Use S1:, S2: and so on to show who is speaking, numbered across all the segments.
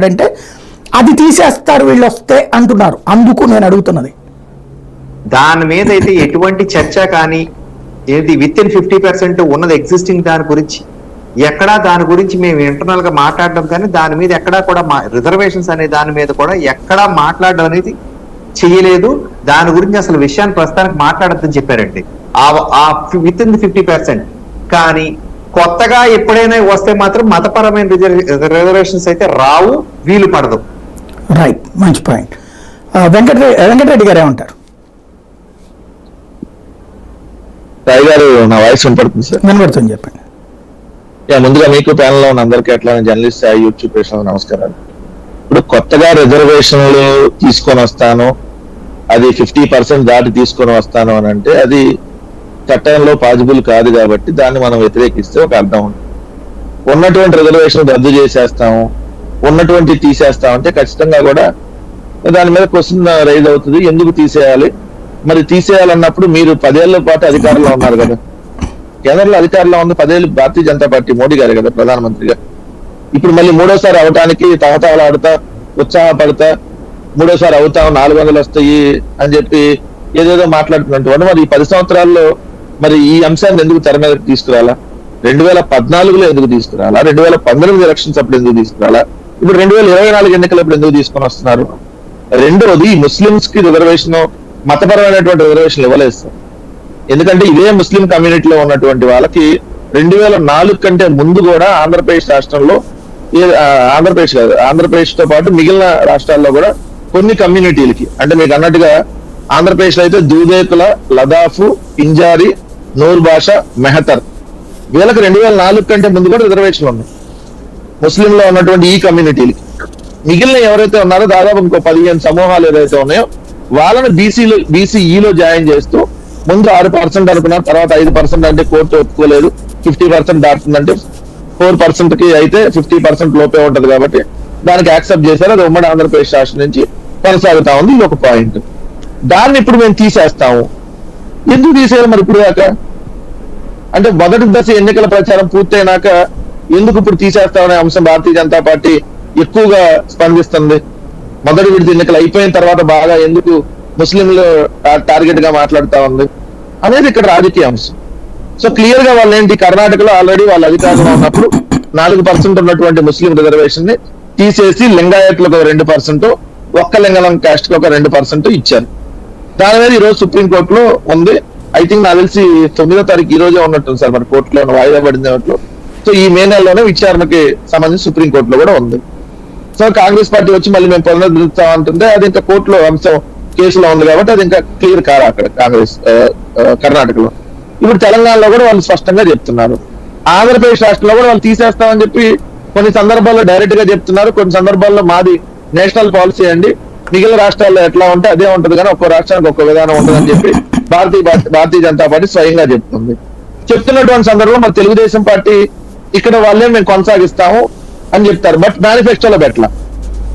S1: అంటే అది తీసేస్తారు వీళ్ళు వస్తే అంటున్నారు. అందుకు నేను అడుగుతున్నది
S2: దాని మీద అయితే ఎటువంటి చర్చ కానీ ఏది విత్ ఇన్ 50% ఉన్నది ఎగ్జిస్టింగ్ దాని గురించి ఎక్కడా దాని గురించి మేము ఇంటర్నల్ గా మాట్లాడడం కానీ దాని మీద ఎక్కడా కూడా రిజర్వేషన్స్ అనే దాని మీద కూడా ఎక్కడా మాట్లాడడం అనేది చేయలేదు. దాని గురించి అసలు విషయాన్ని ప్రస్తుతానికి మాట్లాడద్దని చెప్పారండి ఆ విత్ ఇన్ 50%. కానీ కొత్తగా ఎప్పుడైనా వస్తే మాత్రం మతపరమైన రిజర్వేషన్స్ అయితే రావు, వీలు పడదు.
S1: రైట్, మంచి పాయింట్. వెంకటరెడ్డి గారు ఏమంటారు?
S3: రాయ్ గారు, నా వాయిస్ వినపడుతుంది సార్?
S1: వినపడుతుంది, చెప్పండి.
S3: ముందుగా మీకు ప్యానల్ లో ఉన్న అందరికీ ఎట్లా జర్నలిస్ట్ యూట్యూబ్ పేషన్ నమస్కారాలు. ఇప్పుడు కొత్తగా రిజర్వేషన్లు తీసుకొని వస్తాను, అది 50% దాటి తీసుకొని వస్తాను అని అంటే అది చట్టంలో పాజిబుల్ కాదు. కాబట్టి దాన్ని మనం వ్యతిరేకిస్తే ఒక అర్థం ఉంది. ఉన్నటువంటి రిజర్వేషన్ రద్దు చేసేస్తాము, ఉన్నటువంటి తీసేస్తామంటే ఖచ్చితంగా కూడా దాని మీద క్వశ్చన్ రైజ్ అవుతుంది. ఎందుకు తీసేయాలి? మరి తీసేయాలన్నప్పుడు మీరు 10 ఏళ్ల పాటు అధికారంలో ఉన్నారు కదా, కేంద్రంలో అధికారంలో ఉంది 10 ఏళ్ళు భారతీయ జనతా పార్టీ, మోడీ గారు కదా ప్రధానమంత్రిగా. ఇప్పుడు మళ్ళీ మూడోసారి అవటానికి తహతహలాడుతా ఉత్సాహపడతా మూడోసారి అవుతాం 400 వస్తాయి అని చెప్పి ఏదేదో మాట్లాడుతున్నట్టు మరి ఈ 10 సంవత్సరాల్లో మరి ఈ అంశాన్ని ఎందుకు తెర మీదకి తీసుకురాలా? 2014లో ఎందుకు తీసుకురాలా? 2019 ఎలక్షన్స్ అప్పుడు ఎందుకు తీసుకురాలా? ఇప్పుడు 2024 ఎన్నికలప్పుడు ఎందుకు తీసుకొని వస్తున్నారు? రెండోది, ముస్లింస్ కి రిజర్వేషన్, మతపరమైనటువంటి రిజర్వేషన్ ఇవ్వలేదు సార్. ఎందుకంటే ఇదే ముస్లిం కమ్యూనిటీలో ఉన్నటువంటి వాళ్ళకి 2004 కంటే ముందు కూడా ఆంధ్రప్రదేశ్ రాష్ట్రంలో, ఆంధ్రప్రదేశ్ కాదు, ఆంధ్రప్రదేశ్ తో పాటు మిగిలిన రాష్ట్రాల్లో కూడా కొన్ని కమ్యూనిటీలకి, అంటే మీకు అన్నట్టుగా ఆంధ్రప్రదేశ్ లో అయితే దూదేకుల, లదాఫ్, పింజారి, నూర్ భాష, మెహతర్, వీళ్ళకి 2004 కంటే ముందు కూడా రిజర్వేషన్లు ఉన్నాయి ముస్లింలో ఉన్నటువంటి ఈ కమ్యూనిటీలకి. మిగిలిన ఎవరైతే ఉన్నారో దాదాపు ఇంకో 15 సమూహాలు ఏదైతే ఉన్నాయో వాళ్ళని బీసీఈలో జాయిన్ చేస్తూ ముందు 6% అనుకున్నారు, తర్వాత 5% అంటే కోర్టు ఒప్పుకోలేదు, 50% దాటుతుందంటే 4% కి అయితే 50% లోపే ఉంటది కాబట్టి దానికి యాక్సెప్ట్ చేశారు. అది ఉమ్మడి ఆంధ్రప్రదేశ్ రాష్ట్రం నుంచి కొనసాగుతా ఉంది. ఇది ఒక పాయింట్. దాన్ని ఇప్పుడు మేము తీసేస్తాము. ఎందుకు తీసేయాలి మరి ఇప్పుడు దాకా? అంటే మొదటి దశ ఎన్నికల ప్రచారం పూర్తయినాక ఎందుకు ఇప్పుడు తీసేస్తామనే అంశం భారతీయ జనతా పార్టీ ఎక్కువగా స్పందిస్తుంది. మొదటి విడత ఎన్నికలు అయిపోయిన తర్వాత బాగా ఎందుకు ముస్లింలు టార్గెట్ గా మాట్లాడుతా ఉంది అనేది ఇక్కడ రాజకీయ అంశం. సో క్లియర్ గా వాళ్ళు ఏంటి, కర్ణాటకలో ఆల్రెడీ వాళ్ళ అధికారంలో ఉన్నప్పుడు 4% ఉన్నటువంటి ముస్లిం రిజర్వేషన్ ని తీసేసి లింగాయత్లకు 2%, ఒక్క లింగం క్యాస్ట్ కి 2% ఇచ్చారు. దాని మీద ఈ రోజు సుప్రీంకోర్టులో ఉంది. ఐ థింక్ నాకు తెలిసి 9వ తారీఖు ఈ రోజే ఉన్నట్టుంది సార్, మన కోర్టులో వాయిదా పడినట్లు. సో ఈ మే నెలలోనే విచారణకి సంబంధించి సుప్రీంకోర్టులో కూడా ఉంది. సో కాంగ్రెస్ పార్టీ వచ్చి మళ్ళీ మేము పునరుద్ధరిస్తాం అంటుంటే అది ఇంకా కోర్టులో అంశం కేసులో ఉంది కాబట్టి అది ఇంకా క్లియర్ కాదు అక్కడ కాంగ్రెస్ కర్ణాటకలో. ఇప్పుడు తెలంగాణలో కూడా వాళ్ళు స్పష్టంగా చెప్తున్నారు. ఆంధ్రప్రదేశ్ రాష్ట్రంలో కూడా వాళ్ళు తీసేస్తామని చెప్పి కొన్ని సందర్భాల్లో డైరెక్ట్ గా చెప్తున్నారు, కొన్ని సందర్భాల్లో మాది నేషనల్ పాలసీ అండి, మిగిలిన రాష్ట్రాల్లో ఎట్లా ఉంటే అదే ఉంటది కానీ ఒక్కో రాష్ట్రానికి ఒక్కో విధానం ఉంటుందని చెప్పి భారతీయ జనతా పార్టీ స్వయంగా చెప్తుంది. చెప్తున్నటువంటి సందర్భంలో మరి తెలుగుదేశం పార్టీ ఇక్కడ వాళ్ళే మేము కొనసాగిస్తాము అని చెప్తారు, బట్ మేనిఫెస్టోలో పెట్టలా.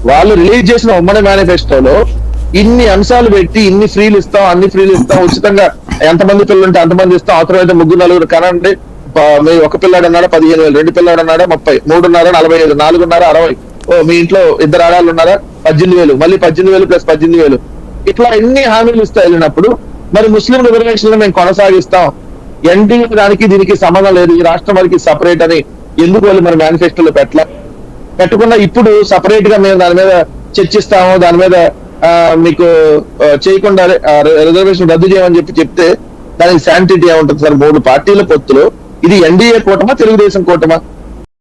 S3: వాళ్ళు రిలీజ్ చేసిన ఉమ్మడి మేనిఫెస్టోలో ఇన్ని అంశాలు పెట్టి ఇన్ని ఫ్రీలు ఇస్తాం, అన్ని ఫ్రీలు ఇస్తాం, ఉచితంగా ఎంతమంది పిల్లలు ఉంటే అంతమంది ఇస్తాం, అవసరమైతే 3-4 కనండి, మీ ఒక పిల్లాడు అన్నాడా 15,000, 2 పిల్లాడు అన్నాడా 30, 3 ఉన్నారా 45, 4 ఉన్నారా 60, మీ ఇంట్లో 2 ఆడాళ్ళు ఉన్నారా 18,000, మళ్ళీ 18,000 + 18,000, ఇట్లా ఎన్ని హామీలు ఇస్తా వెళ్ళినప్పుడు మరి ముస్లిం రిజర్వేషన్లు మేము కొనసాగిస్తాం, ఎన్డీఏ దానికి దీనికి సంబంధం లేదు, ఈ రాష్ట్రం వరకు సపరేట్ అని ఎందుకు వాళ్ళు మరి మేనిఫెస్టోలో పెట్టకుండా ఇప్పుడు సపరేట్ గా మేము దాని మీద చర్చిస్తాము, దాని మీద మీకు చేయకుండా రిజర్వేషన్ రద్దు చేయమని చెప్తే దానికి శాంటిటీ ఏముంటుంది సార్? 3 పార్టీల పొత్తులు ఇది ఎన్డీఏ కూటమా, తెలుగుదేశం కూటమా?